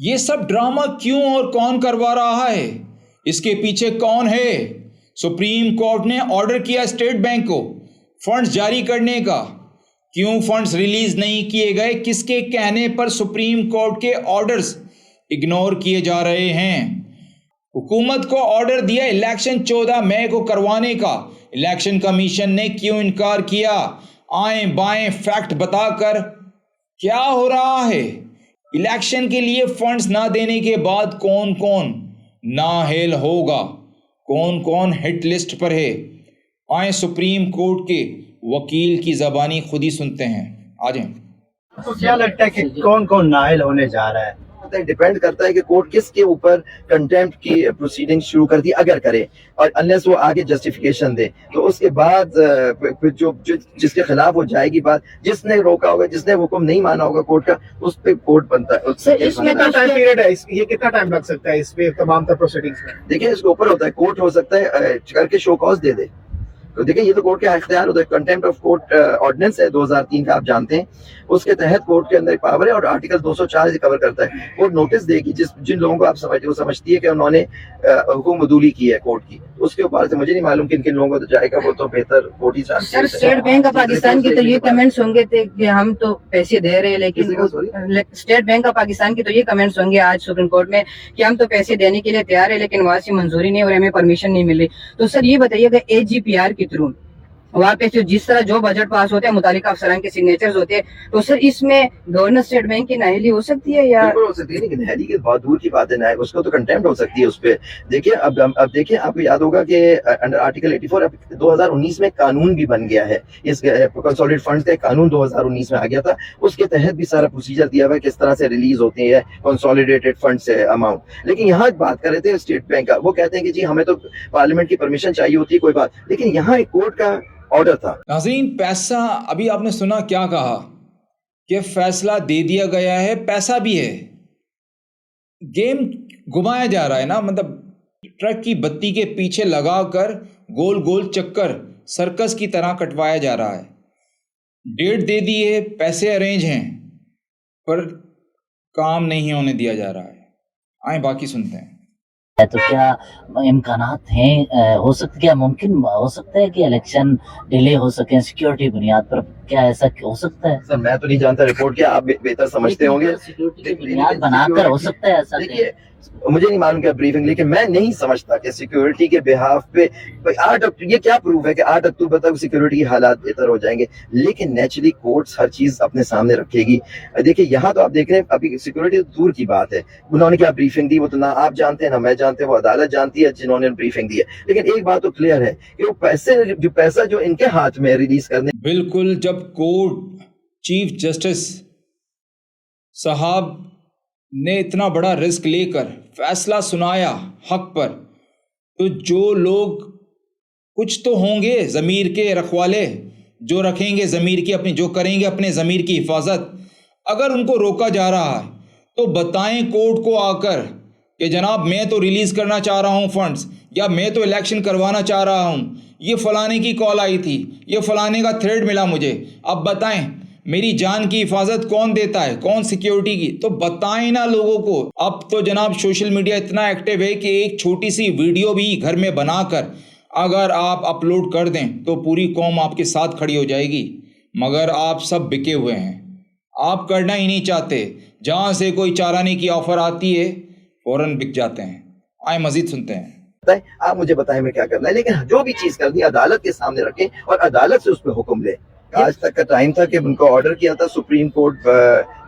یہ سب ڈرامہ کیوں اور کون کروا رہا ہے؟ اس کے پیچھے کون ہے؟ سپریم کورٹ نے آرڈر کیا اسٹیٹ بینک کو فنڈز جاری کرنے کا. کیوں فنڈز ریلیز نہیں کیے گئے؟ کس کے کہنے پر سپریم کورٹ کے آرڈرز اگنور کیے جا رہے ہیں؟ حکومت کو آرڈر دیا الیکشن 14 مئی کو کروانے کا. الیکشن کمیشن نے کیوں انکار کیا؟ آئیں بائیں فیکٹ بتا کر کیا ہو رہا ہے؟ الیکشن کے لیے فنڈز نہ دینے کے بعد کون کون نااہل ہوگا؟ کون کون ہٹ لسٹ پر ہے؟ آئیں سپریم کورٹ کے وکیل کی زبانی خود ہی سنتے ہیں. آ جائیں. تو کیا لگتا ہے کہ کون کون نااہل ہونے جا رہا ہے؟ ڈیپینڈ کرتا ہے کہ کورٹ کس کے اوپر کنٹیمپٹ کی پروسیڈنگ شروع کر دی اگر کرے، اور انلیس وہ آگے جسٹیفیکیشن دے تو اس کے بعد جو جس کے خلاف وہ جائے گی بات، جس نے روکا ہوگا، جس نے حکم نہیں مانا ہوگا کورٹ کا، اس پہ کورٹ بنتا ہے. اس میں کتنا ٹائم پیریڈ ہے؟ یہ کتنا ٹائم لگ سکتا ہے اس پہ تمام تر پروسیڈنگز میں؟ دیکھیں اس کے اوپر ہوتا ہے، کورٹ ہو سکتا ہے کر کے شو کاز دے دے. دیکھیں یہ تو کورٹ کا اختیار ہوتا ہے. کنٹیمپٹ آف کورٹ آرڈیننس ہے 2003 کا، آپ جانتے ہیں. اس کے تحت کورٹ کے اندر پاور ہے، اور آرٹیکل 204 کور کرتا ہے. کورٹ نوٹس دے گی جن لوگوں کو آپ سمجھتی ہے کہ انہوں نے حکم عدولی کی ہے کورٹ کی. اس کے اوپر سے مجھے نہیں معلوم کن لوگوں کو جائے گا، وہ تو بہتر کورٹ ہی جانتی ہے. سر اسٹیٹ بینک آف پاکستان کی تو یہ کمنٹس ہوں گے کہ ہم تو پیسے دے رہے ہیں، لیکن اسٹیٹ بینک آف پاکستان کی تو یہ کمنٹس ہوں گے آج سپریم کورٹ میں کہ ہم تو پیسے دینے کے لیے تیار ہے، لیکن وہاں سے منظوری نہیں اور ہمیں پرمیشن نہیں مل رہی. تو سر یہ بتائیے گا AGPR کے تھرو وہاں پہ جس طرح جو بجٹ پاس ہوتے ہیں متعلقہ افسران کے سگنیچرز ہوتے ہیں، تو سر اس میں گورنر اسٹیٹ بینک کی نااہلی ہو سکتی ہے یا بالکل ہو سکتی ہے؟ لیکن نااہلی کی بہت دور کی بات ہے. اس کو تو کنٹیمپٹ ہو سکتی ہے اس پہ. دیکھیے اب دیکھیں، آپ کو یاد ہوگا کہ انڈر آرٹیکل 84 2019 میں قانون بھی بن گیا ہے. اس کنسولیڈیٹ فنڈز کا قانون 2019 میں آ گیا تھا. اس کے تحت بھی سارا پروسیجر دیا ہوا ہے کس طرح سے ریلیز ہوتے ہیں کنسولیڈیٹڈ فنڈ سے اماؤنٹ. لیکن یہاں ایک بات کر رہے تھے اسٹیٹ بینک کا، وہ کہتے ہیں کہ جی ہمیں تو پارلیمنٹ کی پرمیشن چاہیے ہوتی ہے، کوئی بات. لیکن یہاں ایک کورٹ کا آرڈر تھا. ناظرین، پیسہ ابھی آپ نے سنا کیا کہا کہ فیصلہ دے دیا گیا ہے، پیسہ بھی ہے. گیم گھمایا جا رہا ہے نا، مطلب ٹرک کی بتی کے پیچھے لگا کر گول گول چکر سرکس کی طرح کٹوایا جا رہا ہے. ڈیٹ دے دی ہے، پیسے ارینج ہیں، پر کام نہیں ہونے دیا جا رہا ہے. آئیں باقی سنتے ہیں. تو کیا امکانات ہیں، ہو سکتا کیا ممکن ہو سکتا ہے کہ الیکشن ڈیلے ہو سکے سیکیورٹی بنیاد پر؟ کیا ایسا ہو سکتا ہے؟ سر میں تو نہیں جانتا، رپورٹ کیا آپ بہتر سمجھتے ہوں گے. سیکیورٹی کی بنیاد بنا کر ہو سکتا ہے ایسا؟ دیکھیے مجھے نہیں معلوم کیا بریفنگ، لیکن میں نہیں سمجھتا کہ سیکیورٹی کے بہاف پہ 8 یہ کیا پروف ہے کہ 8 اکتوبر تک سیکیورٹی کی حالات بہتر ہو جائیں گے. لیکن نیچرلی کورٹس ہر چیز اپنے سامنے رکھے گی. دیکھیے یہاں تو آپ دیکھ رہے ہیں ابھی سیکیورٹی دور کی بات ہے. انہوں نے کیا بریفنگ دی وہ تو نہ آپ جانتے ہیں نہ میں جانتے ہیں، وہ عدالت جانتی ہے جنہوں نے بریفنگ دی ہے. لیکن ایک بات تو کلیئر ہے کہ وہ پیسہ جو ان کے ہاتھ میں ریلیز کرنے، بالکل جب کورٹ چیف جسٹس صاحب نے اتنا بڑا رسک لے کر فیصلہ سنایا حق پر، تو جو لوگ کچھ تو ہوں گے ضمیر کے رکھوالے، جو رکھیں گے ضمیر کی اپنی، جو کریں گے اپنے ضمیر کی حفاظت. اگر ان کو روکا جا رہا ہے تو بتائیں کورٹ کو آ کر کہ جناب میں تو ریلیز کرنا چاہ رہا ہوں فنڈز، یا میں تو الیکشن کروانا چاہ رہا ہوں، یہ فلانے کی کال آئی تھی، یہ فلانے کا تھریڈ ملا مجھے، اب بتائیں میری جان کی حفاظت کون دیتا ہے، کون سیکیورٹی کی؟ تو بتائیں نا لوگوں کو. اب تو جناب سوشل میڈیا اتنا ایکٹیو ہے کہ ایک چھوٹی سی ویڈیو بھی گھر میں بنا کر اگر آپ اپلوڈ کر دیں تو پوری قوم آپ کے ساتھ کھڑی ہو جائے گی. مگر آپ سب بکے ہوئے ہیں، آپ کرنا ہی نہیں چاہتے. جہاں سے کوئی چارانے کی آفر آتی ہے فوراً بک جاتے ہیں. آئیں مزید سنتے ہیں. آپ مجھے بتائیں میں کیا کرنا ہے. لیکن جو بھی چیز کرنی عدالت کے سامنے رکھیں اور عدالت سے اس پہ حکم لیں. آج تک کا ٹائم تھا کہ ان کو آرڈر کیا تھا سپریم کورٹ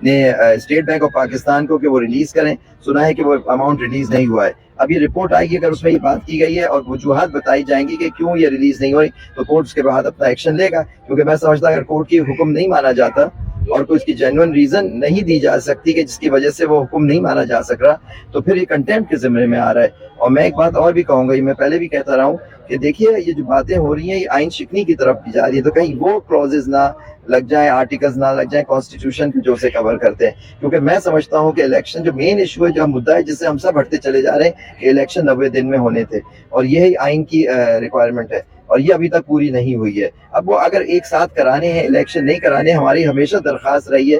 نے اسٹیٹ بینک آف پاکستان کو کہ وہ ریلیز کریں. سنا ہے کہ وہ اماؤنٹ ریلیز نہیں ہوا ہے. اب یہ رپورٹ آئے گی، اگر اس میں یہ بات کی گئی ہے اور وجوہات بتائی جائیں گی کہ کیوں یہ ریلیز نہیں ہوئی، تو کورٹ اس کے بعد اپنا ایکشن لے گا. کیونکہ میں سمجھتا اگر کورٹ کی حکم نہیں مانا جاتا اور کوئی اس کی جینوئن ریزن نہیں دی جا سکتی کہ جس کی وجہ سے وہ حکم نہیں مانا جا سک رہا، تو پھر یہ کنٹیمپٹ کے ذمرے میں آ رہا ہے. اور میں ایک بات اور بھی کہوں گا، یہ میں پہلے بھی کہتا رہا ہوں کہ دیکھیے یہ جو باتیں ہو رہی ہیں یہ آئین شکنی کی طرف بھی جا رہی ہے. تو کہیں وہ کلوزز نہ لگ جائیں، آرٹیکلز نہ لگ جائیں کانسٹیٹیوشن جو سے کور کرتے ہیں. کیونکہ میں سمجھتا ہوں کہ الیکشن جو مین ایشو ہے، جو مدعا ہے جس سے ہم سب ہٹتے چلے جا رہے ہیں، کہ الیکشن 90 دن میں ہونے تھے، اور یہی آئین کی ریکوائرمنٹ ہے، اور یہ ابھی تک پوری نہیں ہوئی ہے. اب وہ اگر ایک ساتھ کرانے ہیں، الیکشن نہیں کرانے، ہماری ہمیشہ درخواست رہی ہے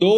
2